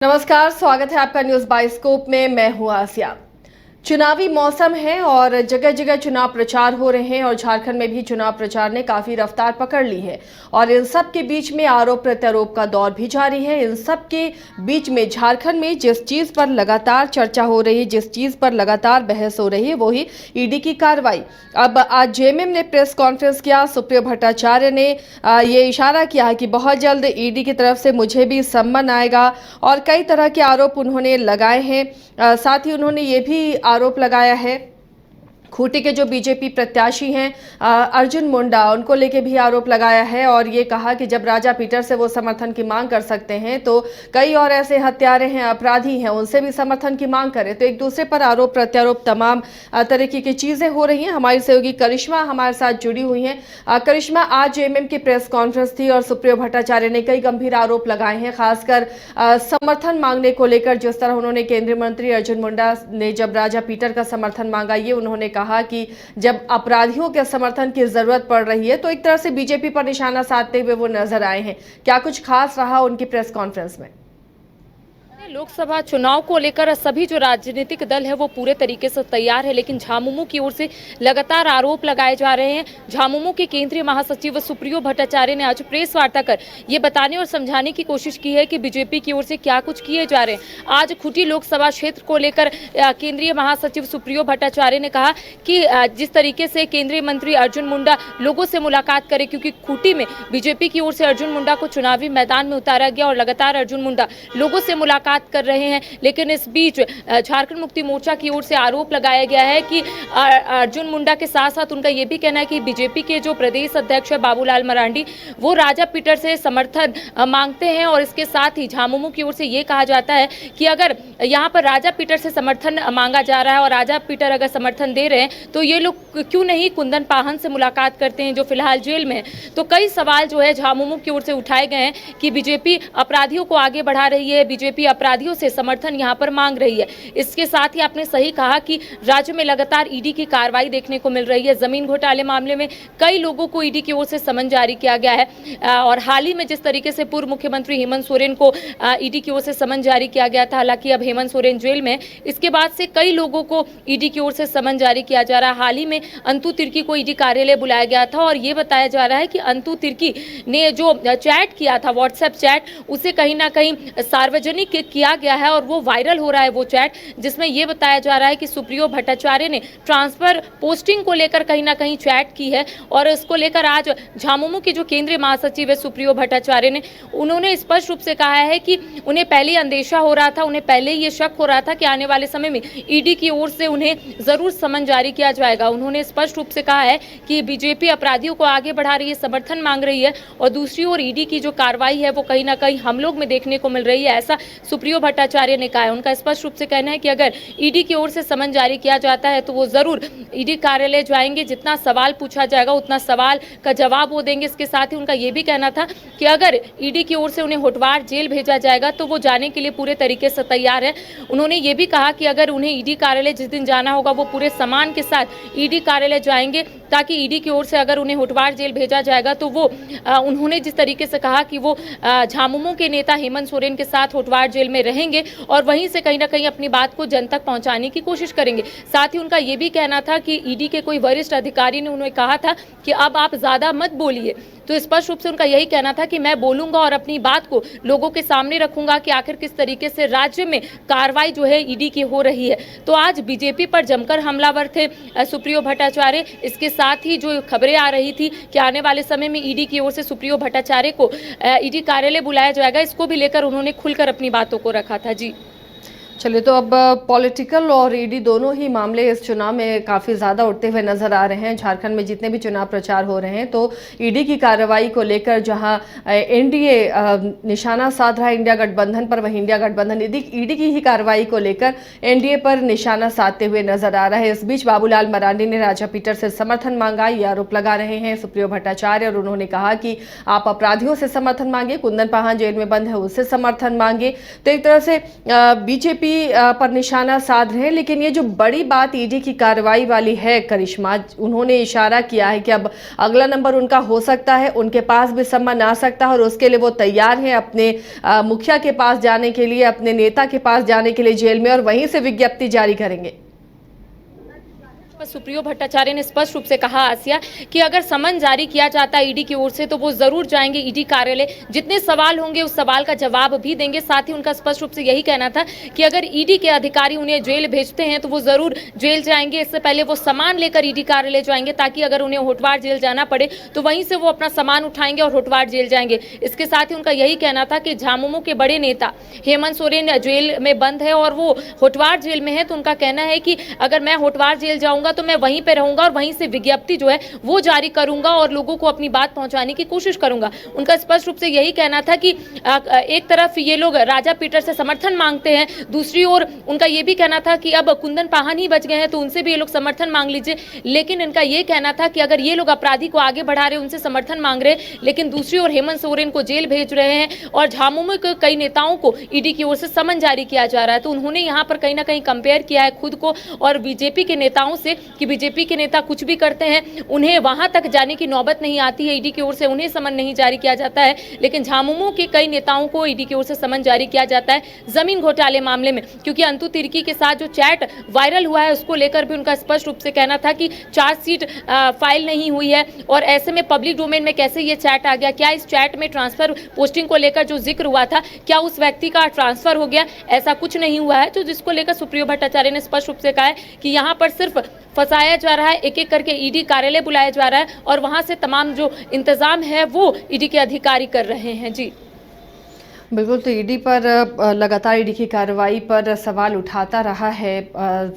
नमस्कार, स्वागत है आपका न्यूज बाइस्कोप में। मैं हूं आसिया। चुनावी मौसम है और जगह जगह चुनाव प्रचार हो रहे हैं और झारखंड में भी चुनाव प्रचार ने काफी रफ्तार पकड़ ली है और इन सब के बीच में आरोप प्रत्यारोप का दौर भी जारी है। इन सब के बीच में झारखंड में जिस चीज पर लगातार चर्चा हो रही है, जिस चीज पर लगातार बहस हो रही है, वही ईडी की कार्रवाई। अब आज जेएमएम ने प्रेस कॉन्फ्रेंस किया। सुप्रियो भट्टाचार्य ने ये इशारा किया है कि बहुत जल्द ईडी की तरफ से मुझे भी सम्मन आएगा और कई तरह के आरोप उन्होंने लगाए हैं। साथ ही उन्होंने ये भी आरोप लगाया है खूंटी के जो बीजेपी प्रत्याशी हैं अर्जुन मुंडा, उनको लेके भी आरोप लगाया है और ये कहा कि जब राजा पीटर से वो समर्थन की मांग कर सकते हैं तो कई और ऐसे हत्यारे हैं, अपराधी हैं, उनसे भी समर्थन की मांग करें। तो एक दूसरे पर आरोप प्रत्यारोप तमाम तरीके की चीजें हो रही हैं। हमारी सहयोगी करिश्मा हमारे साथ जुड़ी हुई हैं। करिश्मा, आज जेएमएम की प्रेस कॉन्फ्रेंस थी और सुप्रियो भट्टाचार्य ने कई गंभीर आरोप लगाए हैं, खासकर समर्थन मांगने को लेकर। जिस तरह उन्होंने केंद्रीय मंत्री अर्जुन मुंडा ने जब राजा पीटर का समर्थन मांगा, ये उन्होंने कहा कि जब अपराधियों के समर्थन की जरूरत पड़ रही है तो एक तरह से बीजेपी पर निशाना साधते हुए वो नजर आए हैं। क्या कुछ खास रहा उनकी प्रेस कॉन्फ्रेंस में? लोकसभा चुनाव को लेकर सभी जो राजनीतिक दल है वो पूरे तरीके से तैयार है, लेकिन झामुमो की ओर से लगातार आरोप लगाए जा रहे हैं। झामुमो के केंद्रीय महासचिव सुप्रियो भट्टाचार्य ने आज प्रेस वार्ता कर ये बताने और समझाने की कोशिश की है कि बीजेपी की ओर से क्या कुछ किए जा रहे हैं। आज खूंटी लोकसभा क्षेत्र को लेकर केंद्रीय महासचिव सुप्रियो भट्टाचार्य ने कहा कि जिस तरीके से केंद्रीय मंत्री अर्जुन मुंडा लोगों से मुलाकात करे, क्योंकि खूंटी में बीजेपी की ओर से अर्जुन मुंडा को चुनावी मैदान में उतारा गया और लगातार अर्जुन मुंडा लोगों से मुलाकात कर रहे हैं। लेकिन इस बीच झारखंड मुक्ति मोर्चा की ओर से आरोप लगाया गया है कि अर्जुन मुंडा के साथ साथ उनका यह भी कहना है कि बीजेपी के जो प्रदेश अध्यक्ष है बाबूलाल मरांडी, वो राजा पीटर से समर्थन मांगते हैं। और इसके साथ ही झामुमो की ओर से ये कहा जाता है कि अगर यहाँ पर राजा पीटर से समर्थन मांगा जा रहा है और राजा पीटर अगर समर्थन दे रहे हैं तो ये लोग क्यों नहीं कुंदन पाहन से मुलाकात करते हैं जो फिलहाल जेल में है। तो कई सवाल जो है झामुमो की ओर से उठाए गए हैं कि बीजेपी अपराधियों को आगे बढ़ा रही है, बीजेपी अपराधियों से समर्थन यहां पर मांग रही है। इसके साथ ही आपने सही कहा कि राज्य में लगातार ईडी की कार्रवाई देखने को मिल रही है। जमीन घोटाले मामले में कई लोगों को ईडी की ओर से समन जारी किया गया है और हाल ही में जिस तरीके से पूर्व मुख्यमंत्री हेमंत सोरेन को ईडी की ओर से समन जारी किया गया था, हालांकि अब हेमंत सोरेन जेल में, इसके बाद से कई लोगों को ईडी की ओर से समन जारी किया जा रहा है। हाल ही में अंतु तिर्की को ईडी कार्यालय बुलाया गया था और ये बताया जा रहा है कि अंतु तिर्की ने जो चैट किया था, व्हाट्सएप चैट, उसे कहीं ना कहीं सार्वजनिक किया गया है और वो वायरल हो रहा है वो चैट, जिसमें यह बताया जा रहा है कि सुप्रियो भट्टाचार्य ने ट्रांसफर पोस्टिंग को लेकर कहीं ना कहीं चैट की है। और इसको लेकर आज झामुमो के जो केंद्रीय महासचिव है सुप्रियो भट्टाचार्य ने, उन्होंने स्पष्ट रूप से कहा है कि उन्हें पहले अंदेशा हो रहा था, उन्हें पहले ये शक हो रहा था कि आने वाले समय में ईडी की ओर से उन्हें जरूर समन जारी किया जाएगा। उन्होंने स्पष्ट रूप से कहा है कि बीजेपी अपराधियों को आगे बढ़ा रही है, समर्थन मांग रही है और दूसरी ओर ईडी की जो कार्रवाई है वो कहीं ना कहीं हम लोग में देखने को मिल रही है, ऐसा सुप्रियो भट्टाचार्य ने कहा है। उनका स्पष्ट रूप से कहना है कि अगर ईडी की ओर से समन जारी किया जाता है तो वो जरूर ईडी कार्यालय जाएंगे, जितना सवाल पूछा जाएगा उतना सवाल का जवाब वो देंगे। इसके साथ ही उनका ये भी कहना था कि अगर ईडी की ओर से उन्हें होटवार जेल भेजा जाएगा तो वो जाने के लिए पूरे तरीके से तैयार है। उन्होंने ये भी कहा कि अगर उन्हें ईडी कार्यालय जिस दिन जाना होगा वो पूरे सम्मान के साथ ईडी कार्यालय जाएंगे, ताकि ईडी की ओर से अगर उन्हें होटवार जेल भेजा जाएगा तो वो उन्होंने जिस तरीके से कहा कि वो झामुमो के नेता हेमंत सोरेन के साथ होटवार जेल में रहेंगे और वहीं से कहीं ना कहीं अपनी बात को जन तक पहुंचाने की कोशिश करेंगे। साथ ही उनका यह भी कहना था कि ईडी के कोई वरिष्ठ अधिकारी ने उन्हें कहा था कि अब आप ज्यादा मत बोलिए, तो स्पष्ट रूप से उनका यही कहना था कि मैं बोलूंगा और अपनी बात को लोगों के सामने रखूंगा कि आखिर किस तरीके से राज्य में कार्रवाई जो है ईडी की हो रही है। तो आज बीजेपी पर जमकर हमलावर थे सुप्रियो भट्टाचार्य। इसके साथ ही जो खबरें आ रही थी कि आने वाले समय में ईडी की ओर से सुप्रियो भट्टाचार्य को ईडी कार्यालय बुलाया जाएगा, इसको भी लेकर उन्होंने खुलकर अपनी बातों को रखा था। जी चलिए, तो अब पॉलिटिकल और ईडी दोनों ही मामले इस चुनाव में काफ़ी ज़्यादा उठते हुए नजर आ रहे हैं। झारखंड में जितने भी चुनाव प्रचार हो रहे हैं तो ईडी की कार्रवाई को लेकर जहां एनडीए निशाना साध रहा है इंडिया गठबंधन पर, वहीं इंडिया गठबंधन ईडी की ही कार्रवाई को लेकर एनडीए पर निशाना साधते हुए नजर आ रहा है। इस बीच बाबूलाल मरांडी ने राजा पीटर से समर्थन मांगा, ये आरोप लगा रहे हैं सुप्रियो भट्टाचार्य और उन्होंने कहा कि आप अपराधियों से समर्थन मांगे, कुंदन पाहन जेल में बंद है उससे समर्थन मांगे। तो एक तरह से बीजेपी पर निशाना साध रहे हैं, लेकिन ये जो बड़ी बात ईडी की कार्रवाई वाली है करिश्मा, उन्होंने इशारा किया है कि अब अगला नंबर उनका हो सकता है, उनके पास भी सम्मन आ सकता है और उसके लिए वो तैयार हैं अपने मुखिया के पास जाने के लिए, अपने नेता के पास जाने के लिए जेल में, और वहीं से विज्ञप्ति जारी करेंगे। सुप्रियो भट्टाचार्य ने स्पष्ट रूप से कहा आसिया कि अगर समन जारी किया जाता है ईडी की ओर से तो वो जरूर जाएंगे ईडी कार्यालय, जितने सवाल होंगे उस सवाल का जवाब भी देंगे। साथ ही उनका स्पष्ट रूप से यही कहना था कि अगर ईडी के अधिकारी उन्हें जेल भेजते हैं तो वो जरूर जेल जाएंगे। इससे पहले वो सामान लेकर ईडी कार्यालय जाएंगे, ताकि अगर उन्हें होटवार जेल जाना पड़े तो वहीं से वो अपना सामान उठाएंगे और होटवार जेल जाएंगे। इसके साथ ही उनका यही कहना था कि झामुमो के बड़े नेता हेमंत सोरेन जेल में बंद है और वो होटवार जेल में है, तो उनका कहना है कि अगर मैं होटवार जेल जाऊंगा तो मैं वहीं पे रहूंगा और वहीं से विज्ञप्ति जो है वो जारी करूंगा और लोगों को अपनी बात पहुंचाने की कोशिश करूंगा। उनका स्पष्ट रूप से यही कहना था कि एक तरफ ये लोग राजा पीटर से समर्थन मांगते हैं, दूसरी ओर उनका ये भी कहना था कि अब कुंदन पाहन ही बच गए हैं तो उनसे भी ये लोग समर्थन मांग लीजिए। लेकिन इनका ये कहना था कि अगर ये लोग अपराधी को आगे बढ़ा रहे, उनसे समर्थन मांग रहे, लेकिन दूसरी ओर हेमंत सोरेन को जेल भेज रहे हैं और झामुमो के कई नेताओं को ईडी की ओर से समन जारी किया जा रहा है, तो उन्होंने यहाँ पर कहीं ना कहीं कंपेयर किया है खुद को और बीजेपी के नेताओं से कि बीजेपी के नेता कुछ भी करते हैं, उन्हें वहां तक जाने की नौबत नहीं आती है, ईडी की ओर से उन्हें समन नहीं जारी किया जाता है। लेकिन झामुमो के कई नेताओं को ईडी की ओर से समन जारी किया जाता है जमीन घोटाले मामले में, क्योंकि अंतु तिर्की के साथ जो चैट वायरल हुआ है उसको लेकर भी उनका स्पष्ट रूप से कहना था कि चार्जशीट फाइल नहीं हुई है और ऐसे में पब्लिक डोमेन में कैसे ये चैट आ गया, क्या इस चैट में ट्रांसफर पोस्टिंग को लेकर जो जिक्र हुआ था क्या उस व्यक्ति का ट्रांसफर हो गया, ऐसा कुछ नहीं हुआ है। तो जिसको लेकर सुप्रियो भट्टाचार्य ने स्पष्ट रूप से कहा है कि यहाँ पर सिर्फ फंसाया जा रहा है, एक एक करके ईडी कार्यालय बुलाया जा रहा है और वहां से तमाम जो इंतजाम है वो ईडी के अधिकारी कर रहे हैं। जी बिल्कुल, तो ईडी पर लगातार ईडी की कार्रवाई पर सवाल उठाता रहा है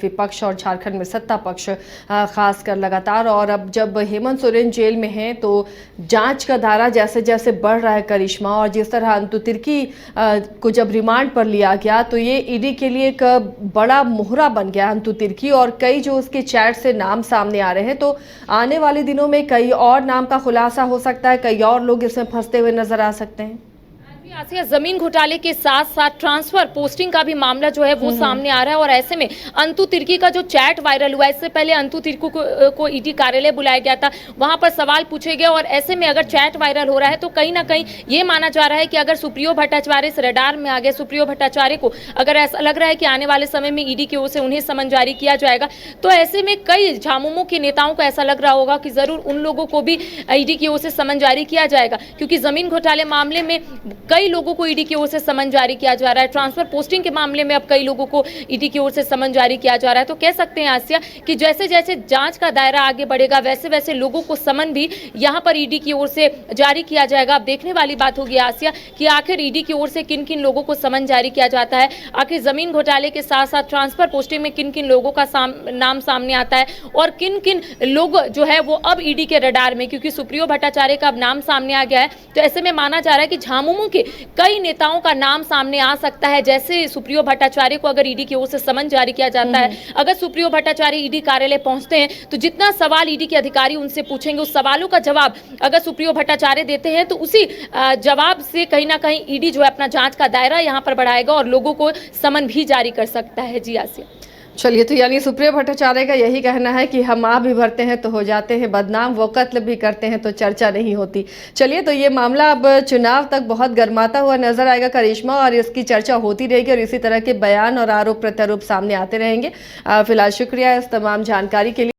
विपक्ष और झारखंड में सत्ता पक्ष खासकर लगातार, और अब जब हेमंत सोरेन जेल में हैं तो जांच का दायरा जैसे जैसे बढ़ रहा है करिश्मा, और जिस तरह अंतु तिर्की को जब रिमांड पर लिया गया तो ये ईडी के लिए एक बड़ा मोहरा बन गया अंतु तिर्की, और कई जो उसके चैट से नाम सामने आ रहे हैं, तो आने वाले दिनों में कई और नाम का खुलासा हो सकता है, कई और लोग इसमें फंसते हुए नजर आ सकते हैं। आसिया, जमीन घोटाले के साथ साथ ट्रांसफर पोस्टिंग का भी मामला जो है वो सामने आ रहा है और ऐसे में अंतु तिर्की का जो चैट वायरल हुआ है, इससे पहले अंतु तिर्की को ईडी कार्यालय बुलाया गया था, वहां पर सवाल पूछे गए और ऐसे में अगर चैट वायरल हो रहा है तो कहीं ना कहीं ये माना जा रहा है कि अगर सुप्रियो भट्टाचार्य इस रडार में आ गए, सुप्रियो भट्टाचार्य को अगर ऐसा लग रहा है कि आने वाले समय में ईडी की ओर से उन्हें समन जारी किया जाएगा, तो ऐसे में कई झामुमो के नेताओं को ऐसा लग रहा होगा कि जरूर उन लोगों को भी ईडी की ओर से समन जारी किया जाएगा, क्योंकि जमीन घोटाले मामले में कई लोगों को ईडी की ओर से समन जारी किया जा रहा है, ट्रांसफर पोस्टिंग के मामले में अब कई लोगों को ईडी की ओर से समन जारी किया जा रहा है। तो कह सकते हैं आसिया कि जैसे जैसे जांच का दायरा आगे बढ़ेगा वैसे वैसे लोगों को समन भी यहां पर ईडी की ओर से जारी किया जाएगा। अब देखने वाली बात होगी आसिया कि आखिर ईडी की ओर से किन किन लोगों को समन जारी किया जाता है, आखिर जमीन घोटाले के साथ साथ ट्रांसफर पोस्टिंग में किन किन लोगों का नाम सामने आता है और किन किन लोग जो है वो अब ईडी के रडार में, क्योंकि सुप्रियो भट्टाचार्य का अब नाम सामने आ गया है, तो ऐसे में माना जा रहा है कि झामुमो के कई नेताओं का नाम सामने आ सकता है। जैसे सुप्रियो भट्टाचार्य को अगर ईडी की ओर से समन जारी किया जाता है, अगर सुप्रियो भट्टाचार्य ईडी कार्यालय पहुंचते हैं तो जितना सवाल ईडी के अधिकारी उनसे पूछेंगे उस सवालों का जवाब अगर सुप्रियो भट्टाचार्य देते हैं तो उसी जवाब से कहीं ना कहीं ईडी जो है अपना जांच का दायरा यहां पर बढ़ाएगा और लोगों को समन भी जारी कर सकता है। जी आसिया, चलिए, तो यानी सुप्रियो भट्टाचार्य का यही कहना है कि हम आप भी भरते हैं तो हो जाते हैं बदनाम, वो कत्ल भी करते हैं तो चर्चा नहीं होती। चलिए, तो ये मामला अब चुनाव तक बहुत गर्माता हुआ नजर आएगा करिश्मा, और इसकी चर्चा होती रहेगी और इसी तरह के बयान और आरोप प्रत्यारोप सामने आते रहेंगे। फिलहाल शुक्रिया इस तमाम जानकारी के लिए।